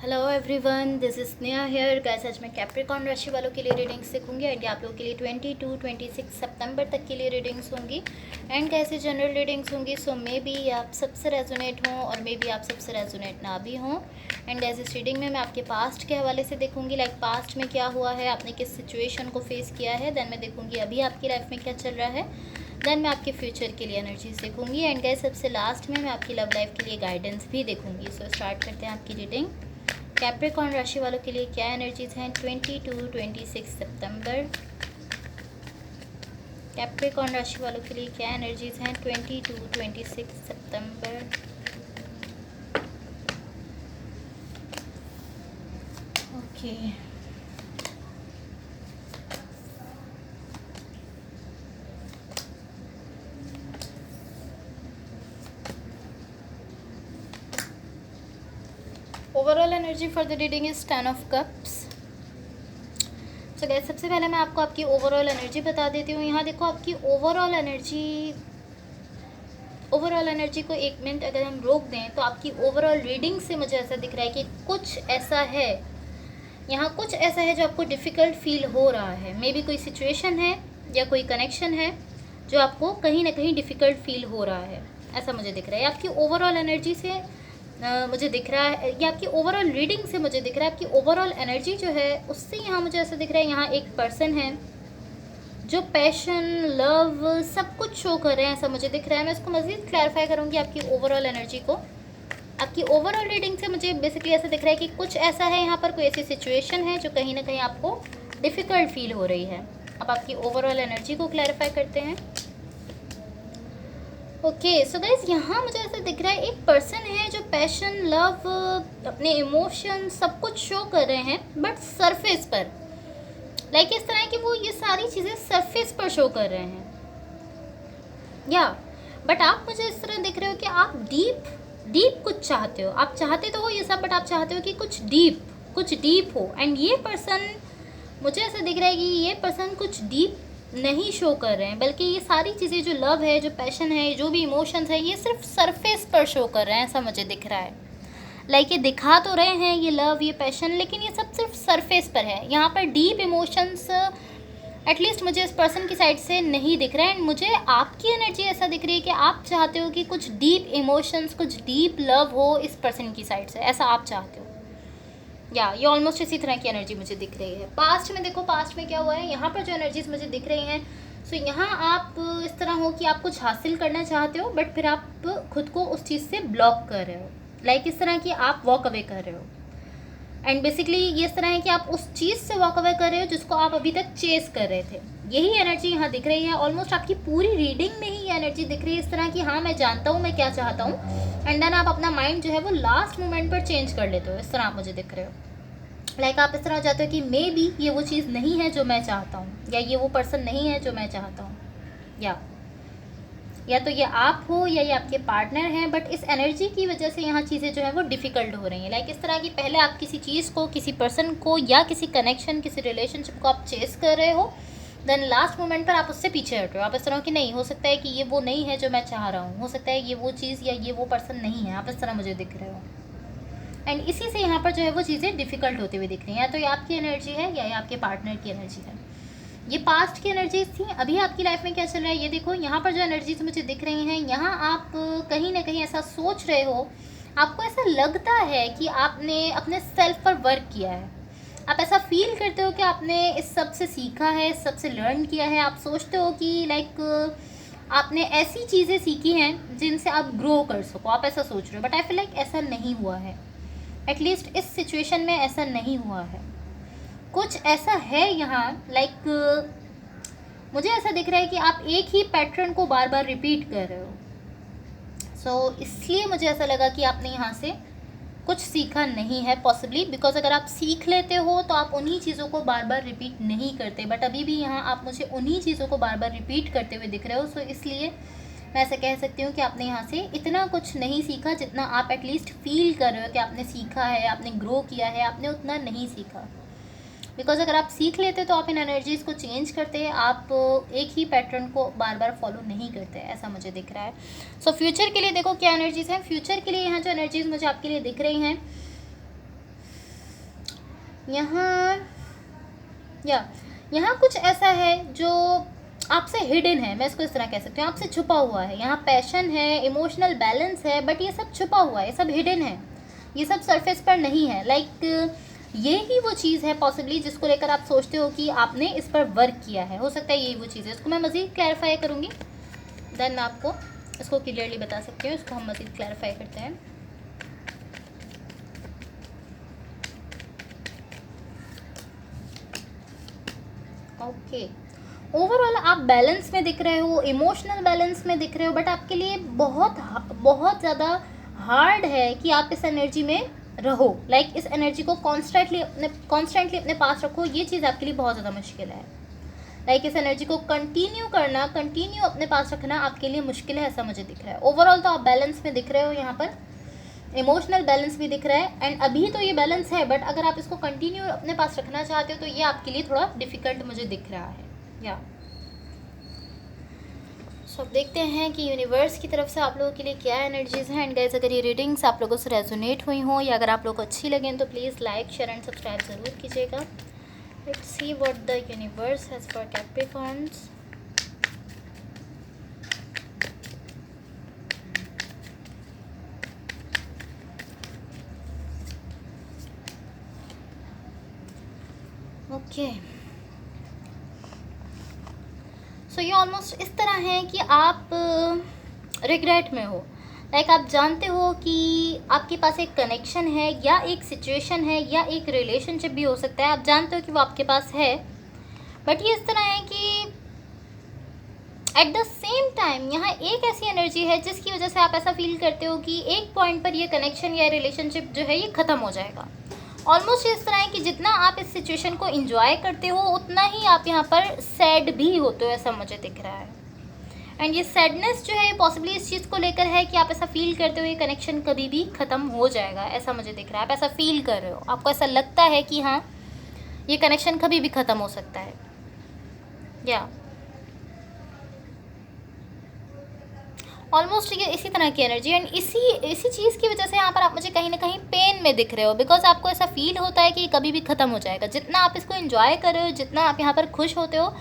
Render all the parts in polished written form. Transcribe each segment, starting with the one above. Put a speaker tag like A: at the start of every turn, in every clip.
A: Hello everyone, this is Sneha hair guys. आज मैं Capricorn राशि वालों के लिए रीडिंग्स देखूंगी एंड आप लोगों के लिए 26 सितंबर तक के लिए रीडिंग्स होंगी एंड कैसे जनरल रीडिंग्स होंगी। सो मे बी आप सबसे रेजोनेट हों और मे बी आप सबसे रेजोनेट ना भी हों। एंड गाइस, इस रीडिंग में मैं आपके पास्ट के हवाले से देखूंगी, लाइक पास्ट में क्या हुआ है, आपने किस सिचुएशन को फेस किया है। देन मैं देखूंगी अभी आपकी लाइफ में क्या चल रहा है। देन मैं आपके फ्यूचर के लिए एनर्जीज देखूंगी एंड गाइस सबसे लास्ट में मैं आपकी लव लाइफ के लिए गाइडेंस भी देखूंगी। सो स्टार्ट करते हैं आपकी रीडिंग। कैप्रिकॉर्न राशि वालों के लिए क्या एनर्जीज हैं 26 सितंबर। कैप्रिकॉर्न राशि वालों के लिए क्या एनर्जीज हैं 26 सितंबर। Okay, overall energy for the reading is 10 of cups. So guys, सबसे पहले मैं आपको आपकी ओवरऑल एनर्जी बता देती हूँ। यहाँ देखो, आपकी ओवरऑल एनर्जी को एक मिनट अगर हम रोक दें तो आपकी ओवरऑल रीडिंग से मुझे ऐसा दिख रहा है कि कुछ ऐसा है, यहाँ कुछ ऐसा है जो आपको डिफ़िकल्ट फील हो रहा है। मे बी कोई सिचुएशन है या कोई कनेक्शन है जो आपको कहीं ना कहीं डिफ़िकल्ट फील हो रहा है, ऐसा मुझे दिख रहा है। आपकी ओवरऑल एनर्जी से मुझे दिख रहा है, या आपकी ओवरऑल रीडिंग से मुझे दिख रहा है, आपकी ओवरऑल एनर्जी जो है उससे यहाँ मुझे ऐसा दिख रहा है, यहाँ एक पर्सन है जो पैशन, लव सब कुछ शो कर रहे हैं, ऐसा मुझे दिख रहा है। मैं इसको मज़ीद क्लैरिफाई करूँगी आपकी ओवरऑल एनर्जी को। आपकी ओवरऑल रीडिंग से मुझे बेसिकली ऐसा दिख रहा है कि कुछ ऐसा है, यहाँ पर कोई ऐसी सिचुएशन है जो कहीं ना कहीं आपको डिफ़िकल्ट फील हो रही है। अब आपकी ओवरऑल एनर्जी को क्लैरिफाई करते हैं। ओके, सो गाइज, यहाँ मुझे ऐसा दिख रहा है एक पर्सन है जो पैशन, लव, अपने इमोशन सब कुछ शो कर रहे हैं, बट सरफेस पर, लाइक इस तरह की वो ये सारी चीज़ें सरफेस पर शो कर रहे हैं या बट आप मुझे इस तरह दिख रहे हो कि आप डीप कुछ चाहते हो। आप चाहते तो हो ये सब, बट आप चाहते हो कि कुछ डीप हो। एंड ये पर्सन, मुझे ऐसा दिख रहा है कि ये पर्सन कुछ डीप नहीं शो कर रहे हैं, बल्कि ये सारी चीज़ें जो लव है, जो पैशन है, जो भी इमोशंस है, ये सिर्फ सरफेस पर शो कर रहे हैं, ऐसा मुझे दिख रहा है। लाइक ये दिखा तो रहे हैं ये लव, ये पैशन, लेकिन ये सब सिर्फ सरफेस पर है। यहाँ पर डीप इमोशंस एटलीस्ट मुझे इस पर्सन की साइड से नहीं दिख रहा है। एंड मुझे आपकी एनर्जी ऐसा दिख रही है कि आप चाहते हो कि कुछ डीप इमोशंस, कुछ डीप लव हो इस पर्सन की साइड से, ऐसा आप चाहते हो। या ये ऑलमोस्ट इसी तरह की एनर्जी मुझे दिख रही है। पास्ट में देखो, पास्ट में क्या हुआ है, यहाँ पर जो एनर्जीज मुझे दिख रही हैं, सो यहाँ आप इस तरह हो कि आप कुछ हासिल करना चाहते हो, बट फिर आप खुद को उस चीज़ से ब्लॉक कर रहे हो, लाइक इस तरह की आप वॉक अवे कर रहे हो। एंड बेसिकली ये इस तरह है कि आप उस चीज़ से वॉक अवे कर रहे हो जिसको आप अभी तक चेस कर रहे थे। यही एनर्जी यहाँ दिख रही है। ऑलमोस्ट आपकी पूरी रीडिंग में ही ये एनर्जी दिख रही है, इस तरह की, हाँ मैं जानता हूँ मैं क्या चाहता हूँ, एंड देन आप अपना माइंड जो है वो लास्ट मोमेंट पर चेंज कर लेते हो। इस तरह आप मुझे दिख रहे हो, लाइक आप इस तरह हो जाते हो कि मे बी ये वो चीज़ नहीं है जो मैं चाहता हूँ, या ये वो पर्सन नहीं है जो मैं चाहता हूँ, या तो ये आप हो या ये आपके पार्टनर हैं, बट इस एनर्जी की वजह से यहाँ चीज़ें जो है वो डिफ़िकल्ट हो रही हैं। लाइक इस तरह की, पहले आप किसी चीज़ को, किसी पर्सन को, या किसी कनेक्शन, किसी रिलेशनशिप को आप चेस कर रहे हो, देन लास्ट मोमेंट पर आप उससे पीछे हट रहे हो। आप इस तरह की, नहीं हो सकता है कि ये वो नहीं है जो मैं चाह रहा हूँ, हो सकता है ये वो चीज़ या ये वो पर्सन नहीं है, आप इस तरह मुझे दिख रहे हो। एंड इसी से यहाँ पर जो है वो चीज़ें डिफ़िकल्ट होती हुई दिख रही हैं। या तो ये आपकी एनर्जी है या ये आपके पार्टनर की एनर्जी है। ये पास्ट की एनर्जीज थी। अभी आपकी लाइफ में क्या चल रहा है ये देखो। यहाँ पर जो एनर्जीज मुझे दिख रही हैं, यहाँ आप कहीं ना कहीं ऐसा सोच रहे हो, आपको ऐसा लगता है कि आपने अपने सेल्फ पर वर्क किया है। आप ऐसा फील करते हो कि आपने इस सब से सीखा है, इस सब से लर्न किया है। आप सोचते हो कि लाइक आपने ऐसी चीज़ें सीखी हैं जिनसे आप ग्रो कर सको, आप ऐसा सोच रहे हो। बट आई फील लाइक ऐसा नहीं हुआ है, एटलीस्ट इस सिचुएशन में ऐसा नहीं हुआ है। कुछ ऐसा है यहाँ, लाइक मुझे ऐसा दिख रहा है कि आप एक ही पैटर्न को बार बार रिपीट कर रहे हो। सो इसलिए मुझे ऐसा लगा कि आपने यहाँ से कुछ सीखा नहीं है, पॉसिबली, बिकॉज अगर आप सीख लेते हो तो आप उन्हीं चीज़ों को बार बार रिपीट नहीं करते। बट अभी भी यहाँ आप मुझे उन्हीं चीज़ों को बार बार रिपीट करते हुए दिख रहे हो। सो इसलिए मैं ऐसा कह सकती हूँ कि आपने यहाँ से इतना कुछ नहीं सीखा जितना आप एटलीस्ट फील कर रहे हो कि आपने सीखा है, आपने ग्रो किया है, आपने उतना नहीं सीखा। बिकॉज अगर आप सीख लेते तो आप इन एनर्जीज़ को चेंज करते, आप एक ही पैटर्न को बार बार फॉलो नहीं करते, ऐसा मुझे दिख रहा है। सो फ्यूचर के लिए देखो क्या एनर्जीज़ हैं। फ्यूचर के लिए यहाँ जो एनर्जीज़ मुझे आपके लिए दिख रही हैं, यहाँ या यहाँ कुछ ऐसा है जो आपसे हिडन है, मैं इसको इस तरह कह सकती हूँ, आपसे छुपा हुआ है। यहाँ पैशन है, इमोशनल बैलेंस है, बट ये सब छुपा हुआ है, ये सब हिडन है, ये सब सरफेस पर नहीं है। ये ही वो चीज़ है पॉसिबली जिसको लेकर आप सोचते हो कि आपने इस पर वर्क किया है। हो सकता है यही वो चीज़ है। इसको मैं मज़ीद क्लैरिफाई करूँगी, देन मैं आपको इसको क्लियरली बता सकती हूँ। इसको हम मज़ीद क्लैरिफाई करते हैं। ओके, ओवरऑल आप बैलेंस में दिख रहे हो, इमोशनल बैलेंस में दिख रहे हो, बट आपके लिए बहुत बहुत ज़्यादा हार्ड है कि आप इस एनर्जी में रहो। इस एनर्जी को कॉन्स्टेंटली अपने पास रखो, ये चीज़ आपके लिए बहुत ज़्यादा मुश्किल है। इस एनर्जी को कंटिन्यू अपने पास रखना आपके लिए मुश्किल है, ऐसा मुझे दिख रहा है। ओवरऑल तो आप बैलेंस में दिख रहे हो, यहाँ पर इमोशनल बैलेंस भी दिख रहा है, एंड अभी तो ये बैलेंस है, बट अगर आप इसको कंटिन्यू अपने पास रखना चाहते हो तो ये आपके लिए थोड़ा डिफ़िकल्ट मुझे दिख रहा है। या सो अब देखते हैं कि यूनिवर्स की तरफ से आप लोगों के लिए क्या एनर्जीज़ हैं। एंड गाइस, अगर ये रीडिंग्स आप लोगों से रेजोनेट हुई हों या अगर आप लोगों को अच्छी लगें तो please like, share and subscribe ज़रूर कीजिएगा। Let's see what the universe has for Capricorns. Okay, so ये ऑलमोस्ट इस तरह है कि आप रिग्रेट में हो। आप जानते हो कि आपके पास एक कनेक्शन है या एक सिचुएशन है या एक रिलेशनशिप भी हो सकता है, आप जानते हो कि वो आपके पास है, बट ये इस तरह है कि एट द सेम टाइम यहाँ एक ऐसी एनर्जी है जिसकी वजह से आप ऐसा फील करते हो कि एक पॉइंट पर ये कनेक्शन या रिलेशनशिप जो है ये ख़त्म हो जाएगा। ऑलमोस्ट इस तरह है कि जितना आप इस सिचुएशन को एंजॉय करते हो उतना ही आप यहाँ पर सैड भी होते हो, ऐसा मुझे दिख रहा है। एंड ये सैडनेस जो है ये पॉसिबली इस चीज़ को लेकर है कि आप ऐसा फील करते हो ये कनेक्शन कभी भी ख़त्म हो जाएगा, ऐसा मुझे दिख रहा है। आप ऐसा फील कर रहे हो, आपको ऐसा लगता है कि हाँ ये कनेक्शन कभी भी ख़त्म हो सकता है। या ऑलमोस्ट ये इसी तरह की एनर्जी, एंड इसी चीज़ की वजह से यहाँ पर आप मुझे कहीं ना कहीं पेन में दिख रहे हो, बिकॉज आपको ऐसा फील होता है कि कभी भी ख़त्म हो जाएगा। जितना आप इसको एंजॉय कर रहे हो, जितना आप यहाँ पर खुश होते हो,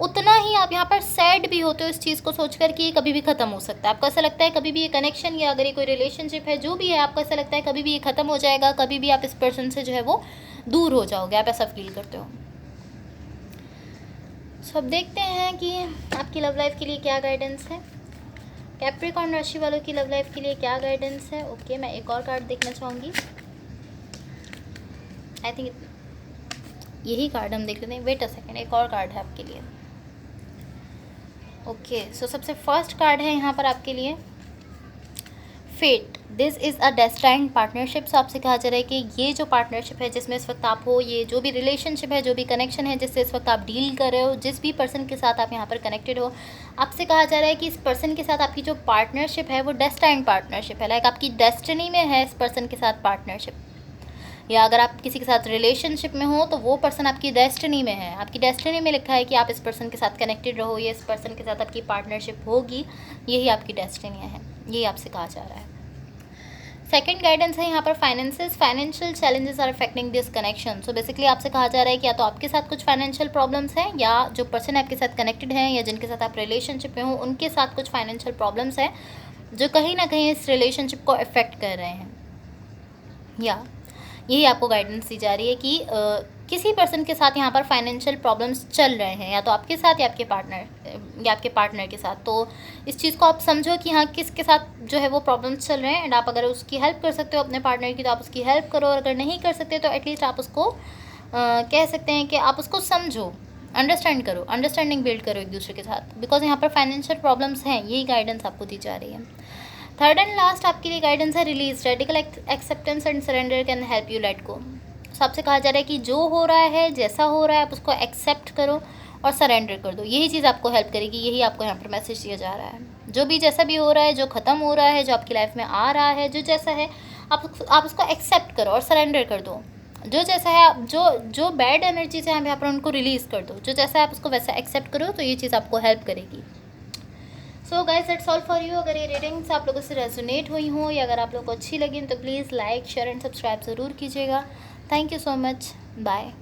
A: उतना ही आप यहाँ पर सैड भी होते हो इस चीज़ को सोचकर कि ये कभी भी ख़त्म हो सकता है। आपको ऐसा लगता है कभी भी ये कनेक्शन या अगर ये कोई रिलेशनशिप है जो भी है, आपको ऐसा लगता है कभी भी ये ख़त्म हो जाएगा, कभी भी आप इस पर्सन से जो है वो दूर हो जाओगे, आप ऐसा फील करते हो। सो अब देखते हैं कि आपकी लव लाइफ के लिए क्या गाइडेंस है, कैप्रिकॉर्न राशि वालों की लव लाइफ के लिए क्या गाइडेंस है। ओके, मैं एक और कार्ड देखना चाहूँगी। आई थिंक यही कार्ड हम देख लेते हैं। वेट अ सेकेंड, एक और कार्ड है आपके लिए। ओके, सो सबसे फर्स्ट कार्ड है यहाँ पर आपके लिए fate. This is a destined partnership. So आपसे कहा जा रहा है कि ये जो पार्टनरशिप है जिसमें इस वक्त आप हो, ये जो भी रिलेशनशिप है, जो भी कनेक्शन है जिससे इस वक्त आप डील कर रहे हो, जिस भी पर्सन के साथ आप यहाँ पर कनेक्टेड हो, आपसे कहा जा रहा है कि इस पर्सन के साथ आपकी जो पार्टनरशिप है वो डेस्टाइन्ड पार्टनरशिप है। आपकी डेस्टिनी में है इस पर्सन के साथ पार्टनरशिप, या अगर आप किसी के साथ रिलेशनशिप में हो तो वो पर्सन आपकी डेस्टिनी में है। आपकी डेस्टिनी में लिखा है कि आप इस पर्सन के साथ कनेक्टेड रहो, ये इस पर्सन के साथ आपकी पार्टनरशिप होगी, यही आपकी डेस्टिनी है, यही आपसे कहा जा रहा है। सेकंड गाइडेंस है यहाँ पर financial challenges are affecting this connection. So basically आपसे कहा जा रहा है कि या तो आपके साथ कुछ फाइनेंशियल प्रॉब्लम्स हैं, या जो पर्सन आपके साथ कनेक्टेड हैं या जिनके साथ आप रिलेशनशिप में हो उनके साथ कुछ फाइनेंशियल प्रॉब्लम्स हैं जो कहीं ना कहीं इस रिलेशनशिप को अफेक्ट कर रहे हैं। या यही आपको गाइडेंस दी जा रही है कि किसी पर्सन के साथ यहाँ पर फाइनेंशियल प्रॉब्लम्स चल रहे हैं, या तो आपके साथ या आपके पार्टनर के साथ। तो इस चीज़ को आप समझो कि हाँ किसके साथ जो है वो प्रॉब्लम्स चल रहे हैं, एंड आप अगर उसकी हेल्प कर सकते हो अपने पार्टनर की तो आप उसकी हेल्प करो, और अगर नहीं कर सकते तो एटलीस्ट आप उसको कह सकते हैं कि आप उसको समझो, अंडरस्टैंड करो, अंडरस्टैंडिंग बिल्ड करो एक दूसरे के साथ, बिकॉज यहाँ पर फाइनेंशियल प्रॉब्लम्स हैं। यही गाइडेंस आपको दी जा रही है। थर्ड एंड लास्ट आपके लिए गाइडेंस है release. Radical acceptance and surrender can help you let go. सबसे कहा जा रहा है कि जो हो रहा है, जैसा हो रहा है, आप उसको एक्सेप्ट करो और सरेंडर कर दो। यही चीज़ आपको हेल्प करेगी, यही आपको यहाँ पर मैसेज दिया जा रहा है। जो भी जैसा भी हो रहा है, जो ख़त्म हो रहा है, जो आपकी लाइफ में आ रहा है, जो जैसा है, आप उसको एक्सेप्ट करो और सरेंडर कर दो। जो जैसा है, आप जो बैड एनर्जीज है यहाँ पर उनको रिलीज़ कर दो। जो जैसा है आप उसको वैसा एक्सेप्ट करो, तो ये चीज़ आपको हेल्प करेगी। So guys, that's all for you. अगर ये रीडिंग्स आप लोगों से रेजोनेट हुई हों या अगर आप लोगों को अच्छी लगी तो please like, share and subscribe ज़रूर कीजिएगा। Thank you so much, bye.